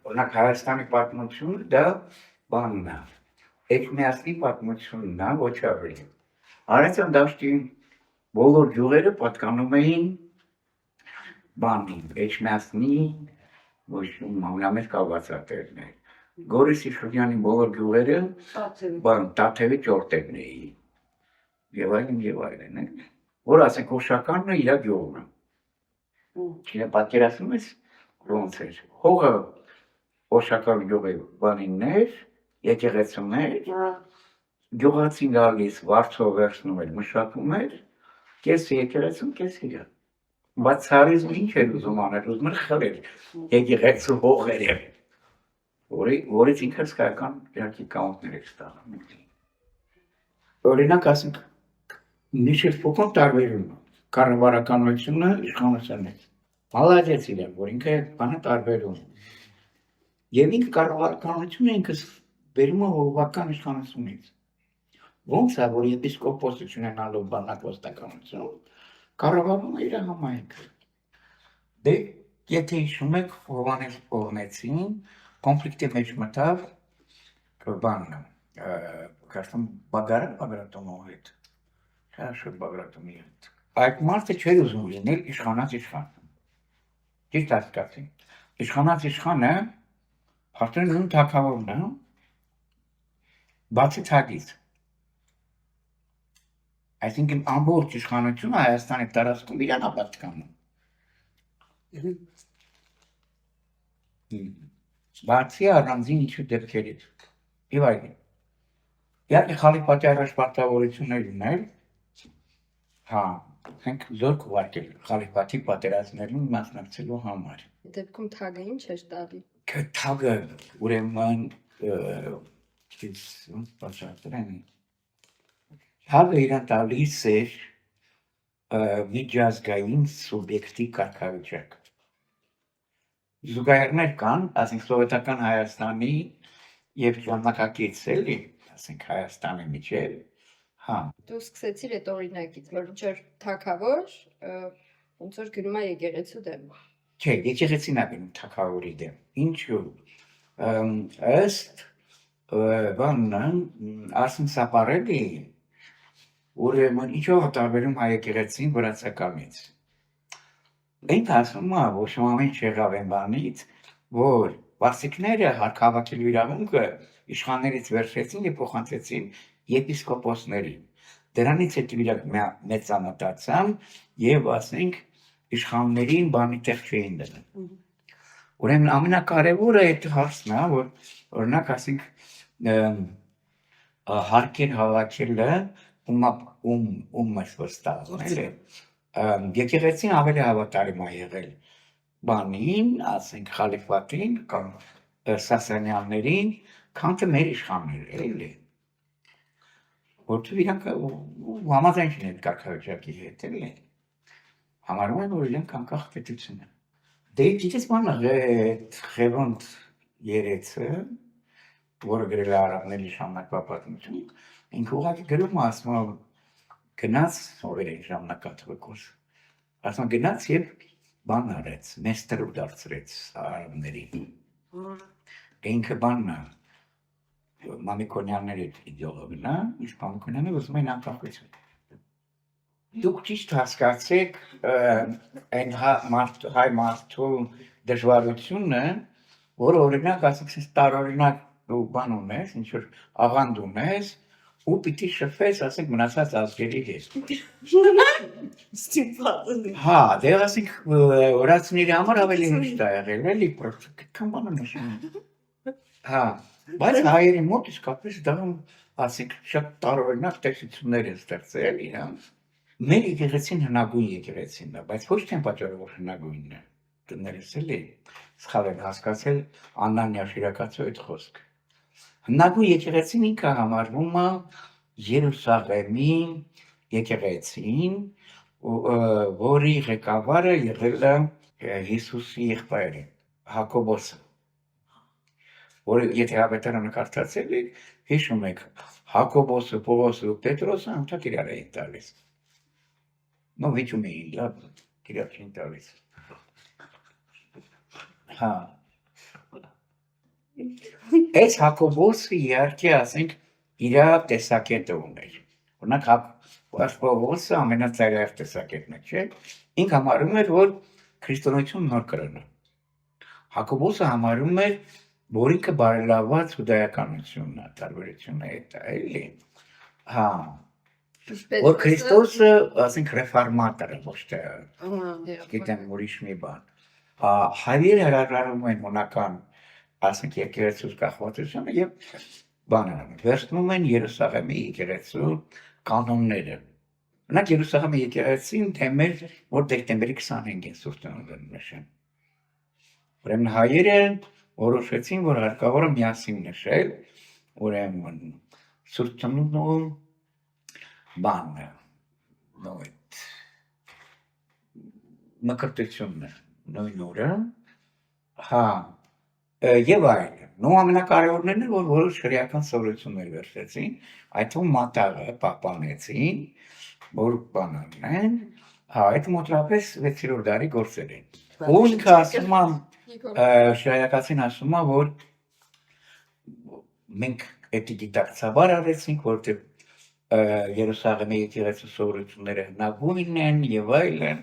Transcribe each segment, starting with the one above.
օրինակ Հայաստանի պատմությունը դա բանն է։ Էջմիածնի պատմությունն է, ոչ ավելի։ Արարատյան դաշտի բոլոր գյուղերը պատկանում էին բանին, Էջմիածնի ոչ ամենամեծ կալվածատերն է։ Գորիսի Շուրջանի բոլոր գյուղերը Տաթևի ճորտերն էին։ Եվ այլն, որ ասենք Օշականն է իր գյուղը։ Չինը պատկերացնում ես ոնց էր։ Հողը Օշական գյուղի բանիններ, եկեղեցուներ, գյուղացին գալիս վարձով վերցնում էր, մշակում էր, կեսը եկեղեցուն, կեսը իր։ Բայց ցարիզմը ինչ էր ուզում անել, ուզում էր խլել եկեղեցու հողերը, որից ինքը հսկայական իհարկե կամուտներ էր ստանում։ Օրինակ ասենք Նիշեր փոքր տարբերում կառավարականությունը իշխանությունից։ Մալադեց իրեն, որ ինքը բանը տարբերում։ Եվ ինքը կառավարականությունը ինքս բերում է հովվական իշխանությունից։ Ոնց է, որ եպիսկոպոսը չունենալով բանականություն, կառավարում է իր համայնքը։ Դե եթե հիշում եք Հովհաննես Օղնեցին կոնֆլիկտի մեջ մտավ բանը, կարծում Բագրատոնու հետ։ Хорошо, Բագրատոնի հետ։ Այդ մարդը չէր ուզում լինել իշխանած իշխան։ Ճիշտ հասկացի։ Իշխանած իշխանը հաշտեն նույն թագավորն է, բացի թագից։ Այսինքն ամբողջ իշխանությունը Հայաստանի տարածքում իրան է պատկանում։ Բացի առանձին ինչ դեպքերից։ Եվ այլն։ Իհարկե խալիֆատի առաջ պարտավորություններ ուներ, հա, մենք զորք ուղարկել խալիֆատի պատերազմներում մասնակցելու համար։ Դեպքում թագը ինչ էր տալի։ Թագը ուրեմն թագը իրան տալիս էր միջազգային սուբյեկտի կարգավիճակ։ Զուգահեռներ կան, ասենք սովետական Հայաստանի եւ ժամանակակից էլի, ասենք Հայաստանի միջև, հա։ Դու սկսեցիր այդ օրինակից, որ ինչ որ թագավոր ոնց որ գնում է եկեղեցու դեմ։ Չէ, եկեղեցին է գնում թագավորի դեմ։ Ինչու՞։ Ըստ բանն ասում սապարելի, ուրեմն ինչով է տարբերում հայ եկեղեցին վրացականից։ Ինքը ասում է, որ ամեն ինչ եղավ այն բանից, որ վարսիկները հարկահավաքելու իրավունքը իշխաններից վերցրեցին եւ փոխանցեցին եպիսկոպոսներին։ Դրանից հետո իրենք մեծամտացան եւ ասենք իշխաններին բանի տեղ չէին դնում։ Ուրեմն ամենակարևորը այդ հարցն է, որ օրինակ ասենք հարկեր հավաքելը ում է ստացվում, էլի։ Եկեղեցին ավելի հավատարիմ է եղել բանին, ասենք խալիֆատին կամ Սասանյաններին, քան թե մեր իշխանները, էլի։ Որտեղ իրանք համաձայն չեն այդ կարգավիճակի հետ, էլի։ Համարում են, որ իրանք անկախ պետություն են։ Դե ճիշտ բանը Ղևոնդ Երեցը, որը գրել է արաբների ժամանակվա պատմություն, ինքը ուղղակի գրում է, ասում է գնաց ովերին ժամանակատվակոս, ասում գնաց եւ բան արեց, մեստերով դարձրեց արաբներին։ Ինքը բանն է, Մամիկոնյանների իդեոլոգն է, ինչ Մամիկոնյանները ուզում են անկախություն։ Դուք ճիշտ հասկացեք այն հայ մարդու դժվարությունը, որ օրինակ ասենք տարօրինակ բան ունես, ինչ որ աղանդ ունես, ու պիտի շփվես, ասենք մնացած ազգերի հետ։ Հա, դե ասենք օրացիների համար ավելի հեշտ է եղել, էլի, այդքան բան նշում։ Հա, բայց հայերի մոտ իսկապես դա ասենք շատ տարօրինակ տեսություններ են ստեղծել իրան։ Մեր եկեղեցին հնագույն եկեղեցին է, բայց ոչ թե պատճառով որ հնագույնն է։ Դներս էլի սխալ են հասկացել Անանյա Շիրակացու այդ խոսքը։ Հնագույն եկեղեցին ինքը համարվում է Երուսաղեմի եկեղեցին, որի ղեկավարը եղել է Հիսուսի եղբայրը Հակոբոսը, որը եթե հավետարանը կարդացել եք, հիշում եք Հակոբոսը, Պողոսը ու Պետրոսը անդադ իրար էին տալիս։ No վիճում էին, լավ, իրար չէին տալիս։ Հա, Այս Հակոբոսը իհարկե ասենք իր տեսակետը ուներ։ Օրինակ Պողոսը ամենածայրահեղ տեսակետն է, չէ՞։ Ինքը համարում էր, որ քրիստոնեություն նոր կրոն է։ Հակոբոսը համարում էր, որ ինքը բարելավված հուդայականությունն է, տարբերությունը այդ է, էլի։ Հա, որ Քրիստոսը, ասենք, ռեֆորմատոր է, ոչ թե գիտեմ ուրիշ մի բան։ Հայերը հրաժարվում են հունական, ասենք, եկեղեցուց կախվածությունը եւ բանը վերցնում են Երուսաղեմի եկեղեցու կանոնները։ Օրինակ Երուսաղեմի եկեղեցին թեմեր, որ դեկտեմբերի 25-ին Սուրբ Ծնունդը նշեն։ Ուրեմն հայերը որոշեցին, որ հարկավոր է միասին նշել, ուրեմն Սուրբ Ծնունդը բանը, նույն մկրտությունն է, նույն օրը, հա, եւ այլն։ Նո ամենակարևորներն է, որ որոշ հրեական սովորություններ վերցրեցին, այդ թվում մատաղը պահպանեցին, որ բանն են, հա, այդ մոտավորապես 6-րդ դարի գործեր են։ Ու ինքը ասում է, շարակացին ասում է, որ մենք էդի գիտակցաբար արեցինք, որտեղ Երուսաղեմի եկեղեցու սովորությունները հնագույն են եւ այլն։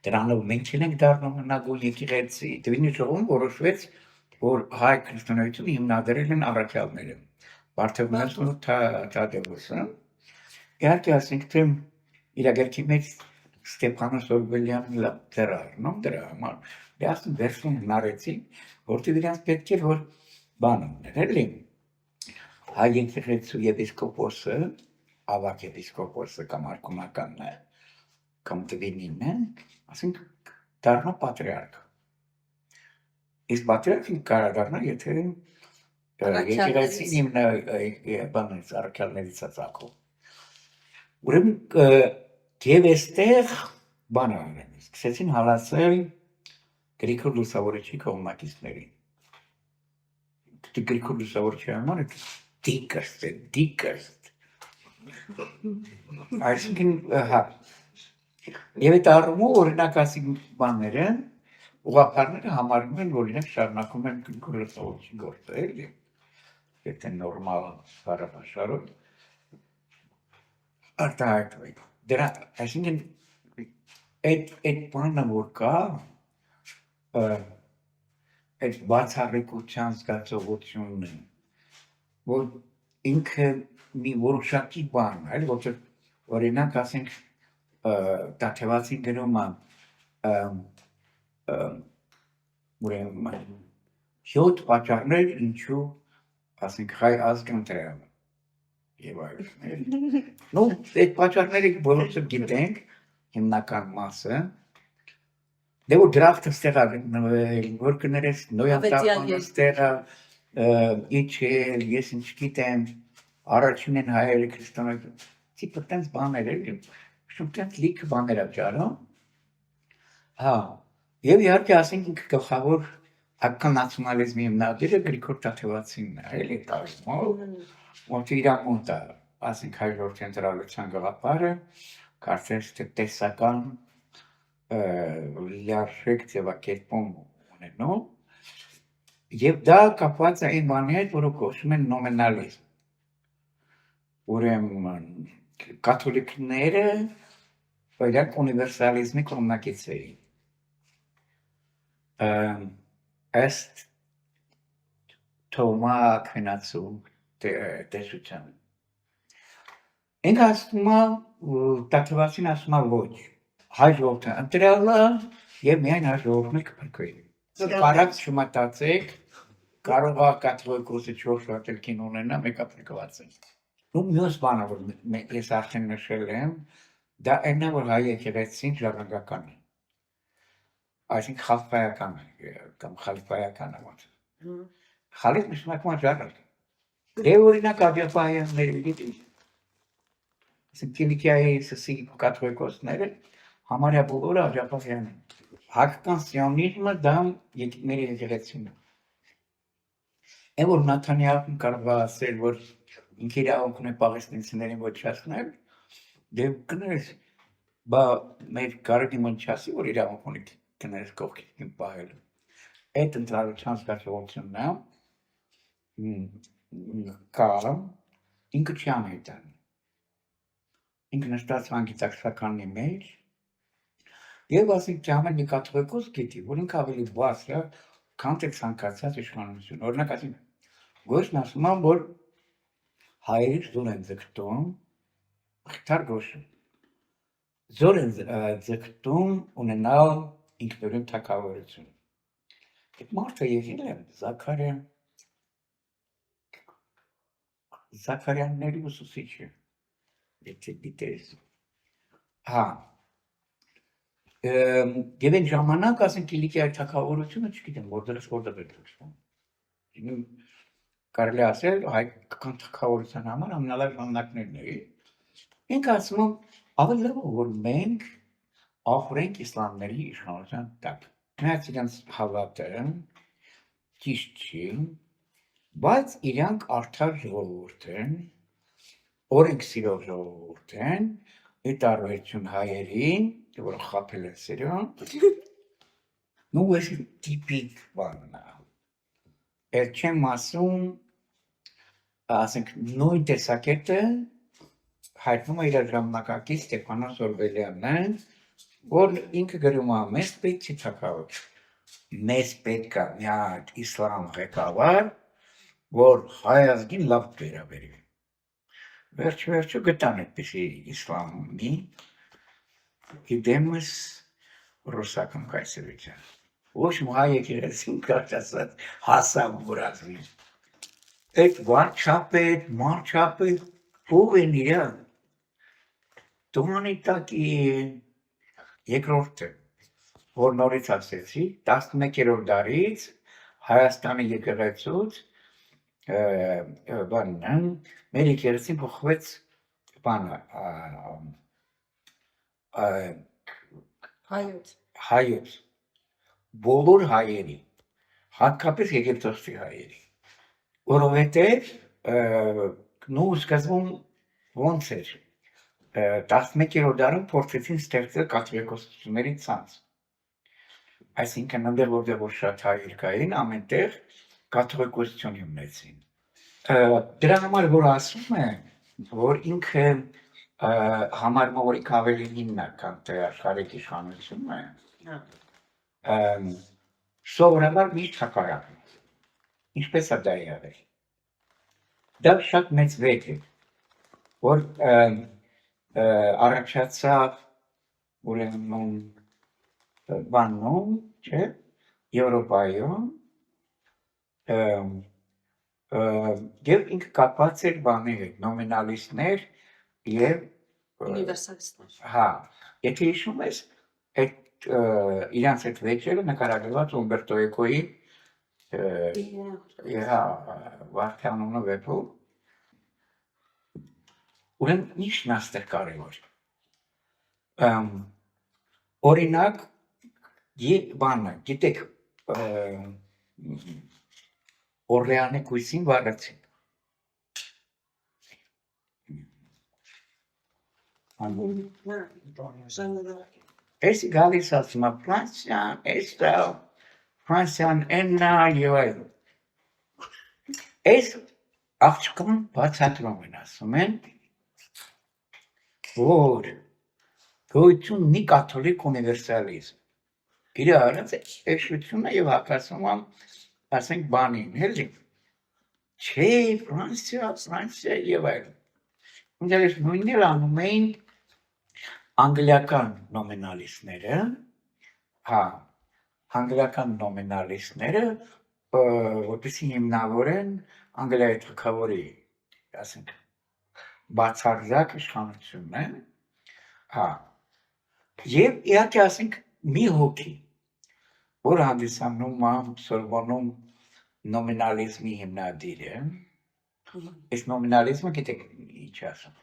Դրանով մենք չենք դառնում հնագույն եկեղեցի։ Դվինի ժողովում որոշվեց, որ հայ քրիստոնեությունը հիմնադրել են առաքյալները։ Բարթևնոսն ու Թադևոսը։ Իհարկե, ասենք թե իրագերքի մեջ Ստեփանոս Օրբելյանը լավ նոմ դրա համար։ Դե ասում վերջին հնարեցին, որտեղ իրանց պետք է որ բան ուներ, էլի։ Հայ եկեղեցու եպիսկոպոսը, ավակ եպիսկոպոսը կամ արկոնականն է, կամ դվինին է, ասենք դառնա պատրիարք։ Իսկ պատրիարքին կարող դառնա, եթե եկեղեցին հիմնա բանից առաքյալներից է ծագում։ Ուրեմն եւ այստեղ բանը սկսեցին հալածել Գրիգոր Լուսավորչի կողմնակիցներին։ Գրիգոր Լուսավորչի համար դիկրստ։ Այսինքն, հա, եւ այդ առումով օրինակ ասին բաները, ուղղափառները համարում են, որ իրենք շարունակում են Գրիգոր Լուսավորչի գործը, էլի, եթե նորմալ հարաբաշարով արտահայտվի։ Դրա, այսինքն, այդ բանը, որ կա, այդ բացառիկության զգացողությունն է, որ ինքը մի որոշակի բան է, որտեղ օրինակ ասենք Տաթևացին գրում է ուրեմն 7 պատճառներ ինչու ասենք հայ ազգը ընտրել եւ այլն։ Ну, այդ պատճառները բոլորս գիտենք, հիմնական մասը։ Դե որ դրախտը ստեղ ագնվել, որ կներես նոյատապանը ստեղ իջել, ես ինչ գիտեմ, առաջին են հայերը քրիստոնեություն, տիպը տենց բաներ էլի, շուտ տենց լիքը բաներ ա ճարում, հա, եւ իհարկե ասենք ինքը գլխավոր հայկական նացիոնալիզմի հիմնադիրը Գրիգոր Տաթևացինն է, էլի տարիքով, որտեղ իր մոտ է, ասենք հայրորդ ընտրալության գաղափարը, կարծես թե տեսական լիարժեք ձևակերպում ունենում, եւ դա կապված է այն բանի հետ, որը կոչվում են նոմենալիզմ։ Ուրեմն կաթոլիկները իրենք ունիվերսալիզմի կողմնակից էին։ Ըստ Թոմա Աքվինացու տեսության։ Ինքը ասում է, Տաթևացին ասում է ոչ, հայ ժողովուրդը ընտրյալ է եւ միայն հայ ժողովուրդն էլ կփրկվի։ Կարած չմտածեք, կարող է կաթողիկոսը 4 շատելքին ունենա, մեկը փրկված է։ Ու մյուս բանը, որ ես արդեն նշել եմ, դա այն է, որ հայ եկեղեցին ժառանգական է։ Այսինքն խալֆայական է, կամ խալֆայական է ոնց։ Խալիֆ նշանակում է ժառանգ։ Դե օրինակ ադիապահյանները գիտի։ Կիլիկիայի սսի կաթողիկոսները համարյա բոլորը ադիապահյան են։ Հայկական սիոնիզմը դա մեր եկեղեցին է։ Այն որ Նաթանյահին կարող է ասել, որ ինքը իրավունք ունի պաղեստինցիներին ոչնչացնել, դե կներես, բա մեր գարեգի մոտ չասի, որ իրավունք ունի կներես կողքին պահել։ Այդ ընտրալության զգացողությունն է, կա, ինքը չի անհետան։ Ինքը նստած հանգիցակցականի մեջ, և ասենք չի ամեն մի կաթողիկոս գիտի, որ ինքը ավելի բարձր է, քան թե ցանկացած իշխանություն։ Օրինակ ասենք, Գոշն ասում է, որ հայերից զոր են ձգտում, խթար Գոշը, զոր են ձգտում ունենալ ինքնուրույն թագավորություն։ Այդ մարդը եղել է Զաքարյանների ուսուցիչը, եթե գիտես։ Հա, և այն ժամանակ, ասենք, Կիլիկիայի թագավորությունը, չգիտեմ, որտեղից որտեղ է դրսում։ Կարելի ասել, հայկական թագավորության համար ամենալավ ժամանակներն էի։ Ինքը ասում եմ, ավելի լավ է, որ մենք ախորենք իսլամների իշխանության տակ։ Նրանց իրենց հավատը ճիշտ չի, բայց իրանք արդար ժողովուրդ են, օրենք սիրող ժողովուրդ են, ի տարբերություն հայերին, որը խաբել են սիրում, նու ես տիպիկ բանն է։ Էլ չեմ ասում, ասենք, նույն տեսակետը հայտնում է իր ժամանակակից Ստեփանոս Օրբելյանն, որ ինքը գրում է, մեզ պետք չի թագավոր, մեզ պետք է մի հատ իսլամ ղեկավար, որ հայ ազգին լավ վերաբերի։ Վերջ-վերջը գտան այդպիսի իսլամի իդեմս ռուսական կայսրության։ Ոչ հայ եկեղեցին կարճ ասած հասավ որազվի։ Այդ վարչապետ, մարչապետ, ով են իրան։ Տոնի տակի երկրորդը, որ նորից ասեցի, 11-րդ դարից Հայաստանի եկեղեցուց մեր եկեղեցին փոխվեց հայոց, բոլոր հայերի, հատկապես եգիպտոսի հայերի, որովհետև նու սկզբում ոնց էր, 11-րդ դարում փորձեցին ստեղծել կաթողիկոսությունների ցանց, այսինքն այնտեղ որտեղ որ շատ հայեր կային, ամենտեղ կաթողիկոսություն ունեցին։ Դրա համար որ ասում է, որ ինքը համարում է, որ ինքը ավելի հինն է, քան թե աշխարհիկ իշխանությունը, սովորաբար միշտ հակառակն է։ Ինչպես է դա եղել։ Դա շատ մեծ վեճ է, որ առաջացավ ուրեմն բանում, չէ, Եվրոպայում, և ինքը կապված էր բանի հետ, նոմինալիստներ և Ունիվերսալիստներ։ Հա, եթե հիշում ես, իրանց այդ վեճերը նկարագրված Ումբերտո Էկոյի վարդանունը վեպում, ուրեմն ինչն է ստեղ կարևոր։ Օրինակ, բանը, գիտեք, Օրլեանի կույսին վառեցին։ Էս գալիս ասում է Ֆրանսիան, էստա, Ֆրանսիան էննա և այլն։ Էս աղջկան բացատրում են ասում են, որ գոյություն ունի կաթոլիկ ունիվերսալիզմ։ Իր արած էշությունը և հակասում եմ, ասենք բանին, էլի, չէ, Ֆրանսիա և այլն։ Ինձ նույնն էլ անում էին անգլիական նոմինալիստները, հա, անգլիական նոմինալիստները, որպեսզի հիմնավորեն Անգլիայի թագավորի, ասենք, բացարձակ իշխանությունը, հա, և իհարկե ասենք մի հոգի, որ հանդիսանում է Սորբոնում նոմինալիզմի հիմնադիրը, այս նոմինալիզմը գիտեք ինչ ասում,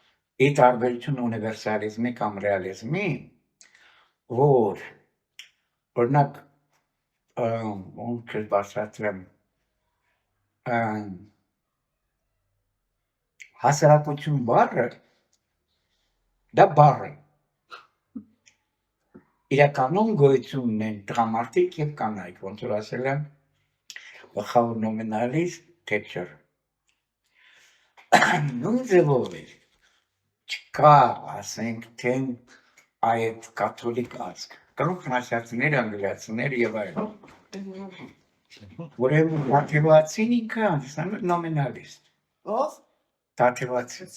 ի տարբերություն ունիվերսալիզմի կամ ռեալիզմի, որ օրինակ ոնց բացատրեմ, հասարակություն բառը, դա բառ է, իրականում գոյություն ունեն տղամարդիկ և կանայք, ոնց որ ասել եմ գլխավոր նոմինալիստ Թետչեր, նույն ձևով էր։ Չկա, ասենք, թե այդ կաթոլիկ ազգ։ Կարող ֆրանսիացիներ, անգլիացիներ եւ այլն։ Ուրեմն Թաթևացին ինքը հանդիսանում էր նոմինալիստ։ Ով։ Թաթևացին։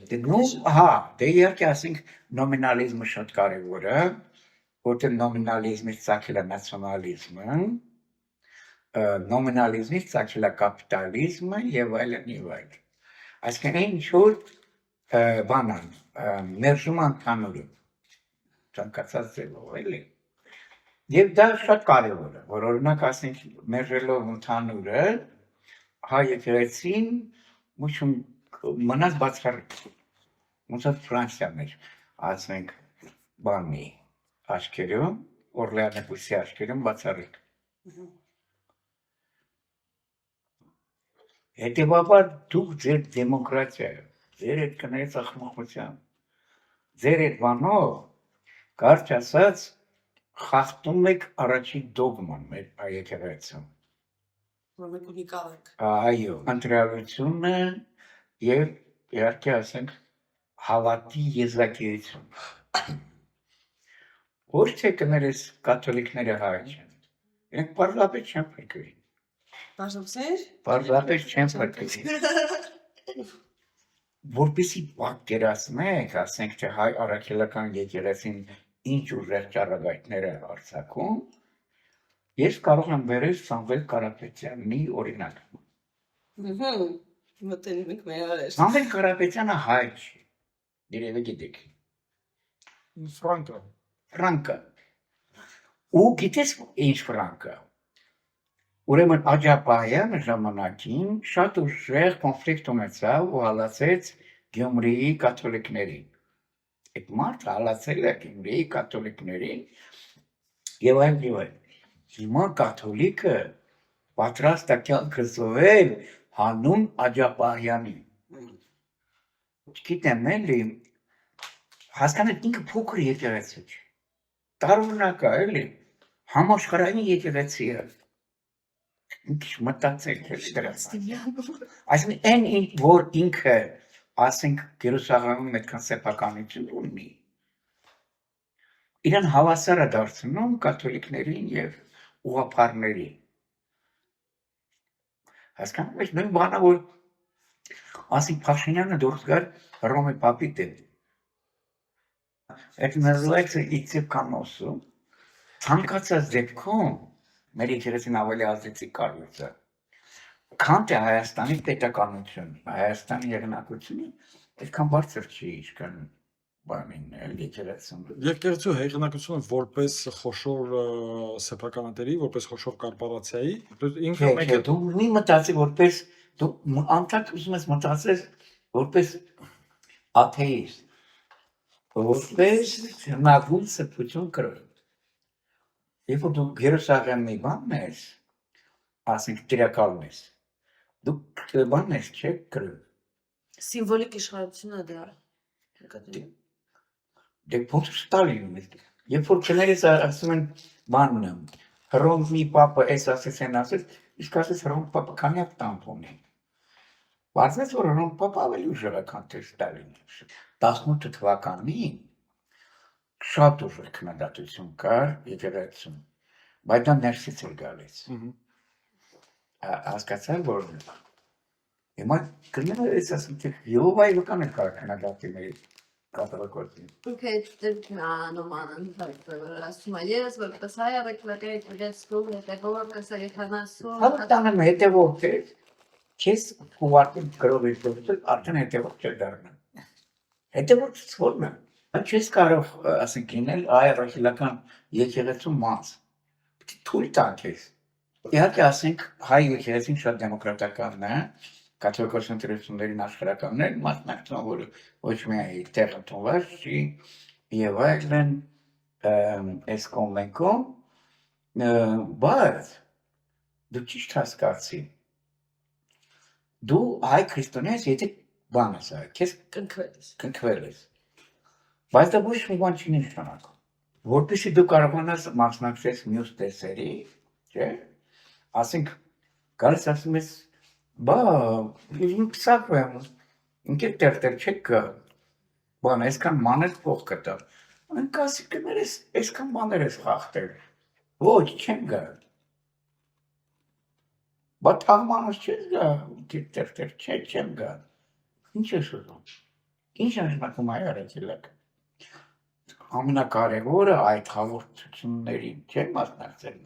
Դե նո, հա, դե իհարկե ասենք նոմինալիզմը շատ կարևոր է, որտեղ նոմինալիզմից ծագել է նացիոնալիզմը, նոմինալիզմից ծագել է կապիտալիզմը եւ այլն եւ այլն։ Այսինքն ինչ որ բանան, մերժում ընդհանուրը, ցանկացած ձևով էլի։ Եվ դա շատ կարևոր է, որ օրինակ ասենք մերժելով ընդհանուրը, հայ եկեղեցին միշտ մնաց բացառիկ, ոնց որ Ֆրանսիան էր, ասենք բանի աչքերում, Օրլեանեի աչքերում բացառիկ։ Հետևաբար դուք ձեր դեմոկրատիայով, ձեր այդ կներեց ախմախությամբ, ձեր այդ բանով, կարճ ասած, խախտում եք առաջի դոգման մեր եկեղեցում։ Որ մենք ունիկալ ենք։ Այո, ընտրյալությունը եւ իհարկե ասենք հավատի եզակիություն։ Ոչ թե կներես կաթոլիկները հայ չեն, իրենք պարզապես չեն փրկվի։ Բարձրացեր։ Պարզապես չեն փրկվի։ Որպեսի պատկերացնեք, ասենք թե հայ առաքելական եկեղեցին ինչ ուժեղ ճառագայթներ է արձակում, ես կարող եմ վերել Սամվել Կարապետյանի օրինակ։ Մտնում ենք մեր արել։ Սամվել Կարապետյանը հայ չի, երևի գիտեք։ Ֆրանկը։ Ու գիտես ինչ Ֆրանկը։ Ուրեմն Աջապահյանը ժամանակին շատ ուժեղ կոնֆլիկտ ունեցավ ու հալածեց Գյումրիի կաթոլիկներին։ Այդ մարդը հալածել է Գյումրիի կաթոլիկներին եւ այլն եւ այլն։ Հիմա կաթոլիկը պատրաստ է կյանքը զոհել հանուն Աջապահյանի։ Գիտեմ էլի, հասկանալ ինքը փոքր եկեղեցի չէ։ Տարօրինակ է էլի, համաշխարհային եկեղեցի է։ Ինչ մտածել է դրանց։ Այսինքն այն որ ինքը, ասենք, Երուսաղեմում այդքան սեփականություն ունի, իրեն հավասար է դարձնում կաթոլիկներին եւ ուղղափառներին։ Հասկանում եք, նույն բանը որ ասենք Փաշինյանը դուրս գար Հռոմի պապի դեմ։ Այդ նզլեքսը իցիվ կանոսու, ցանկացած դեպքում մեր եկեղեցին ավելի ազդեցիկ կառույց է։ Քան թե Հայաստանի պետականություն, Հայաստանի եղնակությունը այդքան բարձր չի ինչքան բանին եկեղեցում։ Եկեղեցու հեղինակությունը որպես խոշոր սեփականատերի, որպես խոշոր կորպորացիայի, ինքը մեկ է Դու մի մտածի որպես դու անդադ ուզում ես մտածես որպես աթեիստ, որպես հնագույն սրբություն կրող։ Երբ որ դու Երուսաղեմի բանն ես, ասենք տիրակալն ես, դու բանն ես չեք կրում։ Սիմվոլիկ իշխանություն է դա։ Դե ոնց Ստալինն է։ Երբ որ քներս ասում են բանն, Հռոմի պապը էս ասես են ասես, իսկ ասես Հռոմի պապը քանի հատ տանք ունի։ Բարձրաց որ Հռոմի պապը ավելի ուժեղ է, քան թե Ստալինը։ 18 թվականին շատ ուժեղ քննադատություն կար եկեղեցում, բայց դա ներսից էր գալիս։ Հասկացա որ հիմա կներես ասում թե Եհովայի վկան է կարող քննադատի մեր կաթողիկոսին։ Okay, նոմանն ասում է, ես որպես հայ առաքելական եկեղեցու հետևորդ եկեղեցու Հավատանում հետևորդ է, քեզ ուղարկել գրով ես դուրս արդեն հետևորդ չէ դառնա։ Հետևորդ ո՞րն է։ Չես կարող ասենք լինել այ առաքելական եկեղեցու մաս։ Պետք է թույլ տալ քեզ։ Իհարկե ասենք հայ եկեղեցին շատ դեմոկրատական է, կաթողիկոս ընտրություններին աշխարհականներ մասնակցում, որ ոչ միայն տեղ ընդունված չի եւ այլն այս կոնվենցիոն, բայց դու ճիշտ հասկացի։ Դու հայ քրիստոնյա ես, եթե բան ես, քեզ կնքվել ես։ Բայց դա ոչ մի բան չի նշանակում։ Որպեսզի դու կարողանաս մասնակցել մյուս տեսերի, չէ՞։ Ասենք գալիս ասում ես, բա, ես պսակվեմ, ինքը տերտեր չեք գա, բան, այսքան մանր փող կտա, ընկասի կներես, այսքան մանր ես խախտել, ոչ, չեմ գա, բա թաղմանս չես գա, տերտեր, չեմ գա, ինչ ես ուզում, ինչ նշանակում այ արեցիլակ, ամենակարևորը այդ հաղորդություններին չեմ մասնակցել,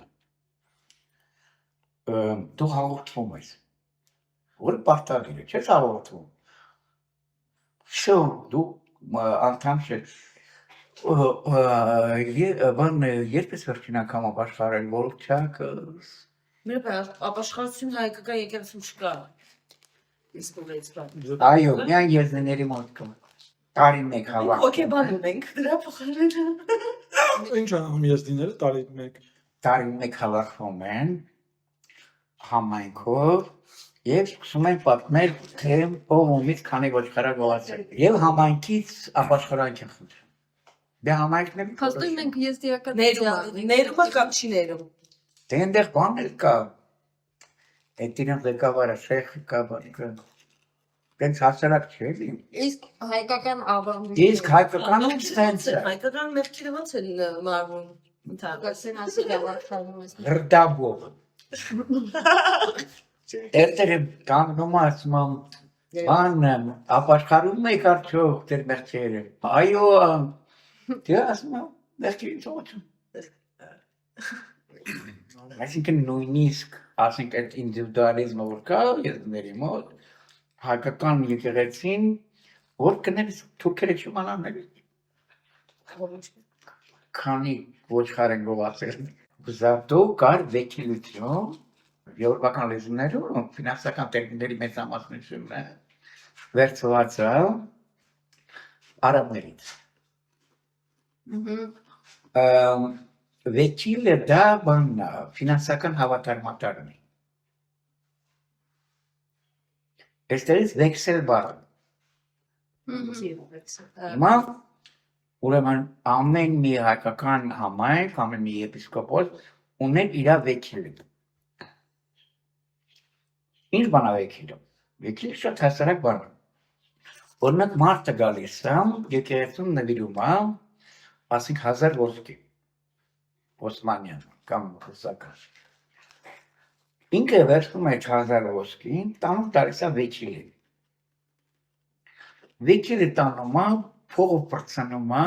դու հաղորդվում ես, որ պարտադիր է, չես հաղորդվում, շո, դու անդամ չես, բան երբ ես վերջին անգամ ապաշխարել, որոքչակս, Մեր ապաշխարություն հայկական եկեղեցում չկա։ Իսկ ուղղից բան։ այո, միայն եզնիների մոտ կա, տարի մեկ հավաք, Հոգեբան ունենք դրա փոխարեն։ Ինչ անում եզդիները տարի մեկ հավաքվում են համայնքով և սկսում են պատմել, թե ով ումից քանի ոչխարակ գողացել և համայնքից ապաշխարանք են խնդրում, դե համայնքն է Փաստորեն մենք եզդիական Ներումը կամ չի ներում։ դե այնտեղ բան էլ կա, այդ իրեն ղեկավարը, շեխը կա, բան կա, դենց հասարակ չէ էլի, իսկ հայկական ավանդույթ իսկ հայկականում սենց է, Հայկական մեղքերը ոնց են մարվում ընդհանրապես։ Գասեն ասի գավառանում ես հրդաբով, տերտերը կանգնում ասում եմ, բան ապաշխարում եք արդյոք դեր մեղքերը, այո, դե ասում եմ, մեղքերի ծողություն, այսինքն նույնիսկ, ասենք այդ ինդիվիդուալիզմը որ կա եզների մոտ, հայկական եկեղեցին, որ կներես թուրքերը չիմանան էլի, քանի ոչխար են գողացել, զատո կար վեքիլություն, եվրոպական լեզուներում ֆինանսական տերմինների մեծամասնությունը վերցված է արաբներից, վեքիլը դա բանն է, ֆինանսական հավատարմատարն է, այստեղից վեքսել բառը, հիմա ուրեմն ամեն մի հայկական համայնք, ամեն մի եպիսկոպոս ունեն իր վեքիլը, ինչ բան է վեքիլը, վեքիլը շատ հասարակ բան է, օրինակ մարդը գալիս է, եկեղեցում նվիրում է, ասենք 1000 ոսկի, Օսմանյան կամ ռուսական, ինքը վերցնում է 1000 ոսկին, տանում տալիս է վեքիլին, վեքիլը տանում է, փողը պրծնում է,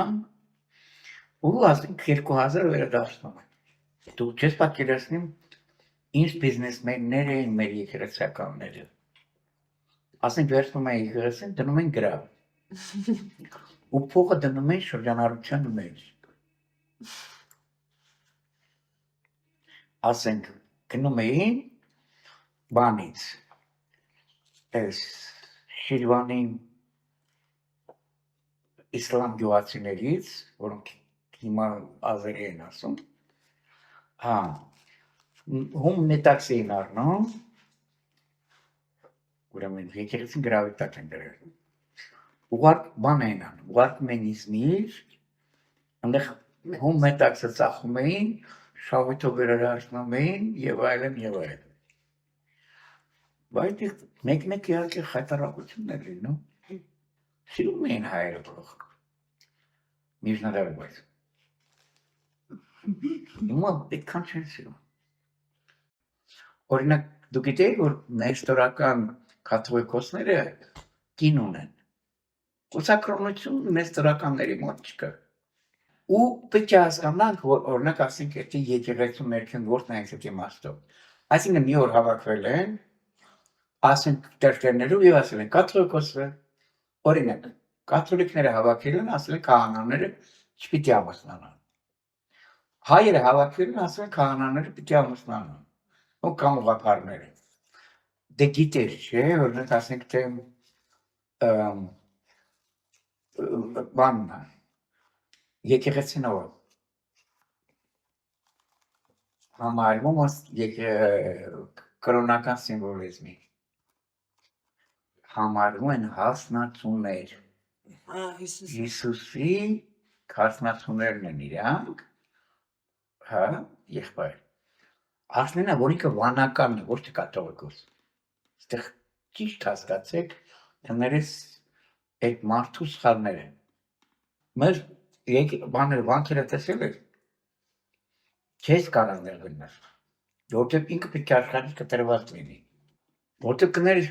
ու ասենք 2000 վերադարձնում է, դու չես պատկերացնում ինչ բիզնեսմեններ էին մեր եկեղեցականները, ասենք վերցնում են եկեղեցին, դնում են գրավ, ու փողը դնում են շրջանառության մեջ, ասենք գնում էին բանից, այս Շիրվանի իսլամ գյուղացիներից, որոնք հիմա ազերի են ասում, հումն է տաքս էին առնում, ուրեմն եկեղեցին գրավի տակ են դրել, ուղարկ բան էին անում, ուղարկում են Իզմիր, այնտեղ հում մետաքսը ծախում էին, շահույթով վերադարձնում էին և այլն և այլն, բայց մեկ-մեկ իհարկե խայտառակություններ լինում, սիրում էին հայերը փող, միջնադարում բայց, հիմա այդքան չեն սիրում, օրինակ դու գիտեիք, որ նեստորական կաթողիկոսները կին ունեն, կուսակրոնություն նեստորականների մոտ չկա, ու պետք է հասկանանք, որ օրինակ ասենք էդի եկեղեցու ներքին գործն է այդ իմաստով, այսինքն մի օր հավաքվել են, ասենք տերտերներով և ասել են կաթողիկոսը, օրինակ, կաթոլիկները հավաքել են, ասել են քահանաները չպիտի ամուսնանան, հայերը հավաքվել են, ասել են քահանաները պիտի ամուսնանան, ու կամ ուղղափառները, դե գիտեր, չէ, օրինակ ասենք թե բանն է, եկեղեցինով համարվում կրոնական սիմվոլիզմի, համարվում են հասնացուներ, Հիսուսի հասնացուներն են իրանք, եղբայր, Հարցնենա, որ ինքը վանականն է, ոչ թե կաթողիկոս, այստեղ ճիշտ հասկացեք, ներես այդ մարդու սխալները։ Մեր բաներ վանքերը տեսել ես, չես կարող ներ գնալ, որտեղ ինքը պետք է աշխարհից կտրված լինի, որտեղ կներես,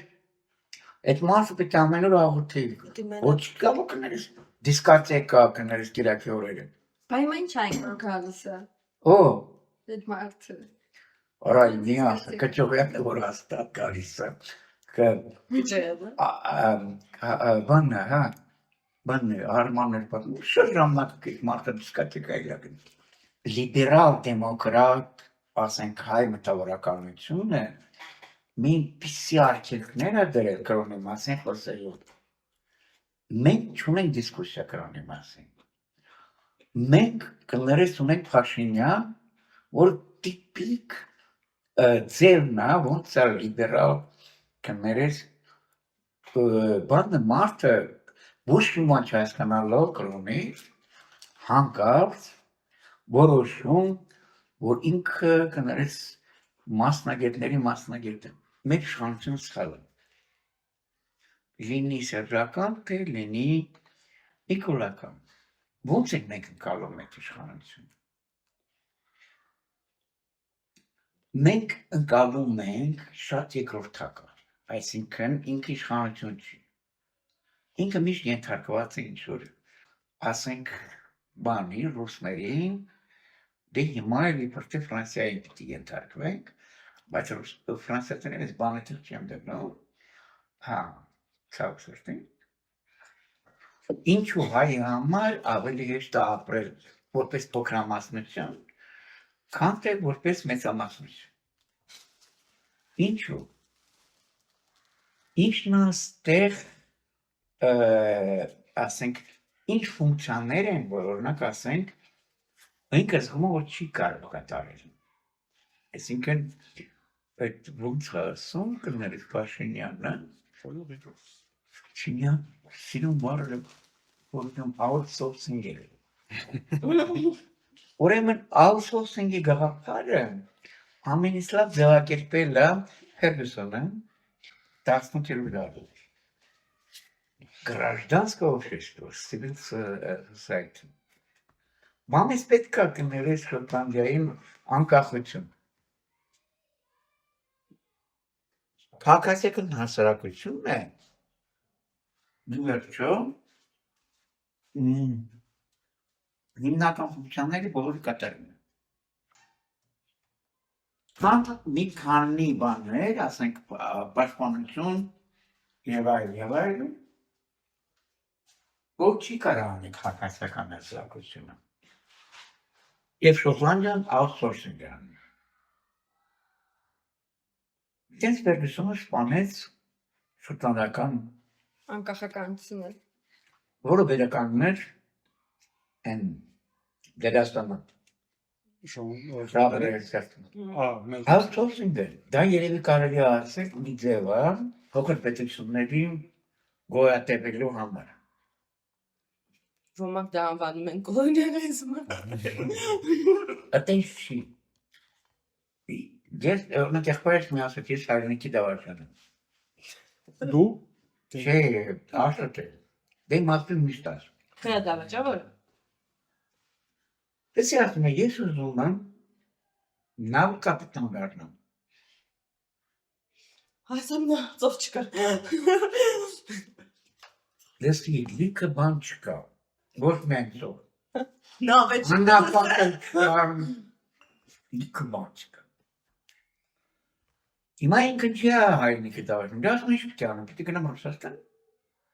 այդ մարդը պետք է ամեն օր աղոթի, որ չի կարող կներես, դիսկոտեկա կներես կիրակի օրերը։ Բայց ինչ այնքան գալիս է Օ, այդ մարդը։ Արայ միա, կճողյանը որ հաստատ գալիս է, բաննը, հա, բաննը, արմաններ պատում, շատ ժամանակ մարդը դիսկոտեկայի լագն։ Լիբերալ դեմոկրատ, ասենք հայ մտավորականությունը, մի պիսի արգելքներ է դրել կրոնի մասին խոսելու։ Մենք չունենք դիսկուսիա կրոնի մասին։ Մենք կներես ունենք Փաշինյան, որ տիպիկ ձևն է, ոնց է լիբերալ կներես բանը մարդը ոչ մի չհասկանալով կրոնի հանկարծ որոշում, որ ինքը կներես մասնագետների մասնագետը մեր իշխանություն սխալ է։ Լինի սերժական, թե լինի նիկոլական։ Ոնց ենք մենք ընկալում այդ իշխանությունը։ Մենք ընկալում ենք շատ երկրորդական, այսինքն ինքը իշխանություն չի։ Ինքը միշտ ենթարկված է ինչ-որ, ասենք, բանի, ռուսներին, դե հիմա էլ իբր թե Ֆրանսիայի պիտի ենթարկվենք, բայց ֆրանսիացիներն այս բանը չեմ դնում, հա, ցավ սրտին, ինչու հայի համար ավելի հեշտ է ապրել որպես փոքրամասնություն, քան թե որպես մեծամասնություն։ Ինչու։ Ինչն աստեղ, ասենք, ինչ ֆունկցիաներ են, որ օրինակ ասենք, ինքը զգում է, որ չի կարող կատարել։ Այսինքն, այդ ոնց է ասում, կներես Փաշինյանը, Փաշինյան, սիրուն բառը, որում outsourcing է։ Ուրեմն outsourcing-ի գաղափարը ամենից լավ ձևակերպել է Ֆերգուսոնը 18-րդ դարում։ Гражданское общество, civil society։ Մամես պետք է կներես Շոտլանդիային անկախություն։ Քաղաքացիական հասարակությունն է վերջո հիմնական ֆունկցիաների բոլորը կատարում են։ Կան մի քանի բաներ, ասենք պաշտպանություն եւ այլն, որ չի կարող անել քաղաքացիական հասարակությունը։ Եվ Շոտլանդիան outsourcing է անում։ Դες Ֆերգուսոնը սպանեց շոտլանդական Անկախականությունը։ որը վերականգնում էր են դերաստանը։ Outsourcing է։ Դա երևի կարելի է ասել մի ձև է փոքր պետությունների գոյատևելու համար։ Ոմանք դա անվանում են կոլոնիալիզմը։ Այդպես չի։ Ես օրինակ եղբայրս մի ասաց ես հայրենիքի դավաճան եմ։ Դու Չէ, ասաց է։ Դե մարդու միշտ ասում։ Քնա դավաճավոր։ Դեսի ասում է ես ուզում եմ նավ կապիտան դառնամ։ Ասեմ նա ծով չկա։ Դեսի լիքը բան չկա։ Ոչ միայն ծով։ Նավե չկա։ Հանդապակել լիքը բան չկա։ Հիմա ինքը չի հայրենիքի դավաճան։ Դա ասում ինչ պիտի անեմ, պիտի գնամ Ռուսաստան։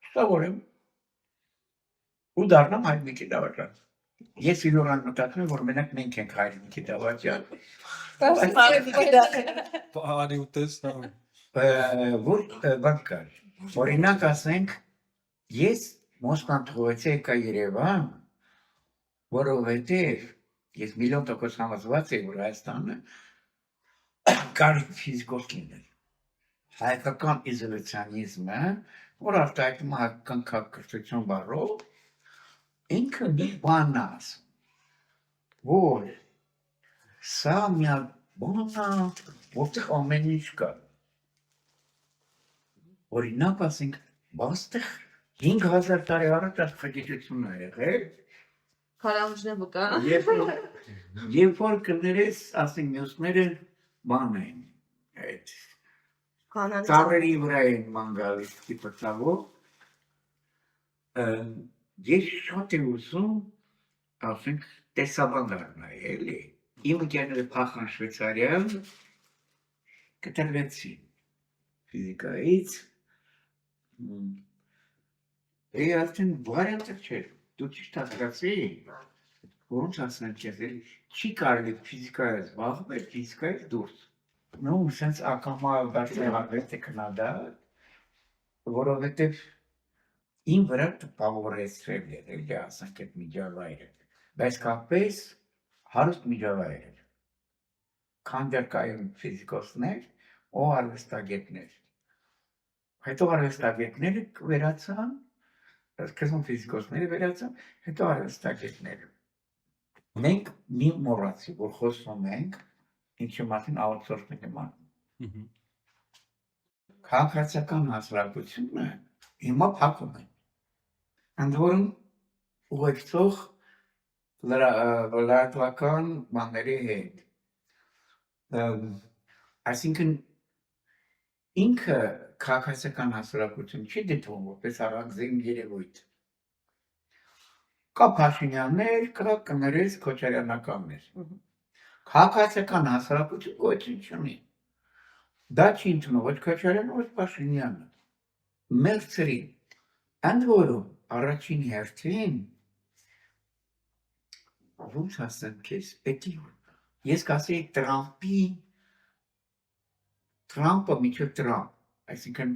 Սովորեմ։ Ու դառնամ հայրենիքի դավաճան։ Ես իրոք մտածում եմ, որ մենակ մենք ենք հայրենիքի դավաճան։ արի ուտես, Որ բան կար։ Օրինակ ասենք, ես Մոսկվան թողեցի եկա Երևան, որովհետև ես միլիոն տոկոս համոզված եմ, որ Հայաստանը կարի ֆիզիկոս լինել։ Հայկական իզոլյացիոնիզմը, որ արտահայտում է հայկական քաղաքակրթություն բառով, ինքը մի բան ասում, որ սա մի բան է, որտեղ ամեն ինչ կա։ Օրինակ ասենք, բաստեղ 5000 տարի առաջ աստղագիտությունն է եղել, Քարամուշն է վկա։ երբ որ կներես, ասենք մյուսները բան են, այդ ծառերի վրա են ման գալիս տիպացավով, ես շատ եմ ուզում, ասենք, տեսաբան դառնալ, էլի։ Իմ ընկերները փախան Շվեյցարիա, կտրվեցին ֆիզիկայից, արդեն վարիանտը չէր, դու ճիշտ հասկացի, ոնց ասեմ քեզ, չի կարելի ֆիզիկայից զբաղվել, ֆիզիկայից դուրս։ Ну, sense ակամա դարձյալ է քնադար, որովհետև իմ վրա տպավորեցրել էր, էլի ասենք այդ միջավայրը, բայց կապես հարուստ միջավայր էր, քանդակային ֆիզիկոսներ ու արվեստագետներ, հետո արվեստագետները վերացան, սկզբում ֆիզիկոսները վերացան, հետո արվեստագետները։ Մենք մի մոռացի, որ խոսում ենք ինչի մասին outsourcing-ի մասին։ Քաղաքացիական հասարակությունը հիմա փակում է։ Ընդ որում ուղեկցող լրատվական բաների հետ։ Այսինքն ինքը քաղաքացիական հասարակություն չի դիտվում որպես առանձին երևույթ։ Կա Փաշինյաններ, կա կներես Քոչարյանականներ։ Քաղաքացիական հասարակություն ոչինչ չունի։ Դա չի ընդունում ոչ Քոչարյանը, ոչ Փաշինյանը։ Մերձրին։ Ընդ որում առաջին հերթին ոնց ասեմ քեզ, պետք է ես կասեի Թրամպը միջև Թրամպ, այսինքն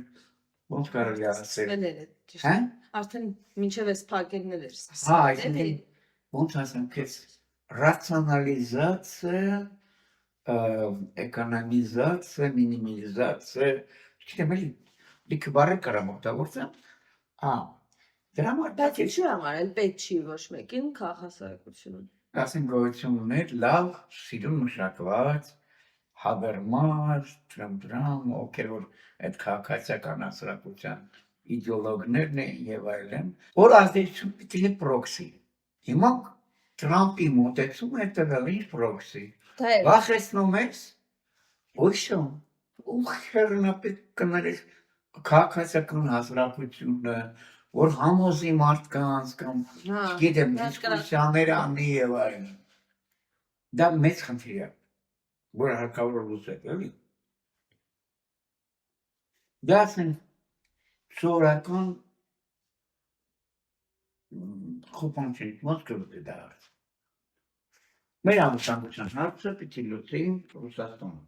ոնց կարելի է ասել։ Հա? Արդեն մինչև այս փակելներ էր սկսել։ Հա, այսինքն ոնց ասեմ քեզ, ռացիոնալիզացիա, էկոնոմիզացիա, մինիմալիզացիա, չգիտեմ, լիքը բառեր կարամ օգտագործեմ։ Դրա համար Բայց ինչի համար էլ պետք չի ոչ մեկին քաղաքասարակությունում։ ասենք գոյություններ լավ, սիրուն մշակված, հաբերմար, տրամադրամ, ովքեր որ այդ քաղաքացիական հասարակության իդեոլոգներն են եւ այլն, որ ազդեցություն պիտի լինի պրոքսի։ Հիմա Թրամպի մոտեցումը հետևել ինչ պրոքսի։ Վախեցնում ես, ոչո, ու խերնապետ կներես քաղաքացիական հասարակությունը, որ համոզի մարդկանց կամ չգիտեմ, դիսկուսիաներ անի եւ այլն։ Դա մեծ խնդիր է, որ հարկավոր լուծել, էլի։ Դա ասենք սովորական խոփանչի, ոնց կլուծի դա հարց։ Մեր անվտանգության հարցը պիտի լուծի Ռուսաստանը։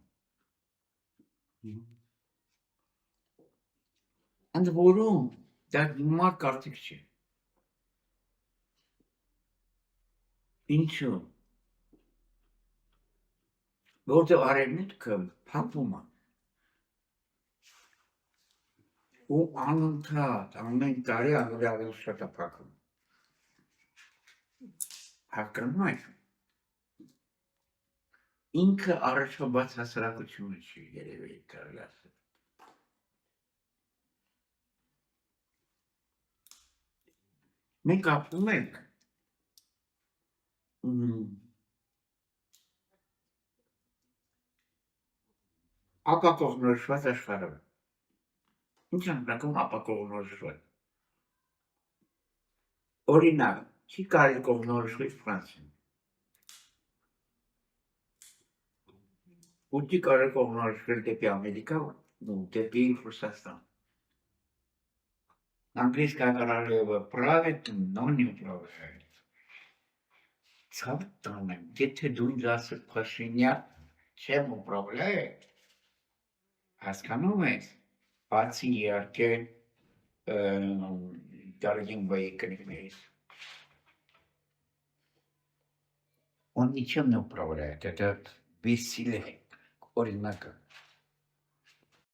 Ընդ որում դա հիմա կարծիք չի։ Ինչու՞։ Որտեղ արևմուտքը փակվում է։ Ու անընդհատ ամեն տարի ավելի շատ է փակվում։ Հասկանում եք։ Ինքը առաջվա բաց հասարակությունը չի երևի կարելի ասել։ Մենք ապրում ենք ապակողնորոշված աշխարհում։ Ինչ է նշանակում ապակողնորոշված։ Օրինակ, չի կարելի կողմնորոշվել Ֆրանսիան։ Ու չի կարելի կողմնորոշվել դեպի Ամերիկա ու դեպի Ռուսաստան։ Английская королева правит, но не управляет. Ցավ տանեմ, եթե դու ինձ ասես Փաշինյան չեմ ուправляет, հասկանում ես, բացի իհարկե Дарьинбой книгами. Он ничем не управляет, это бессилие, оригинально.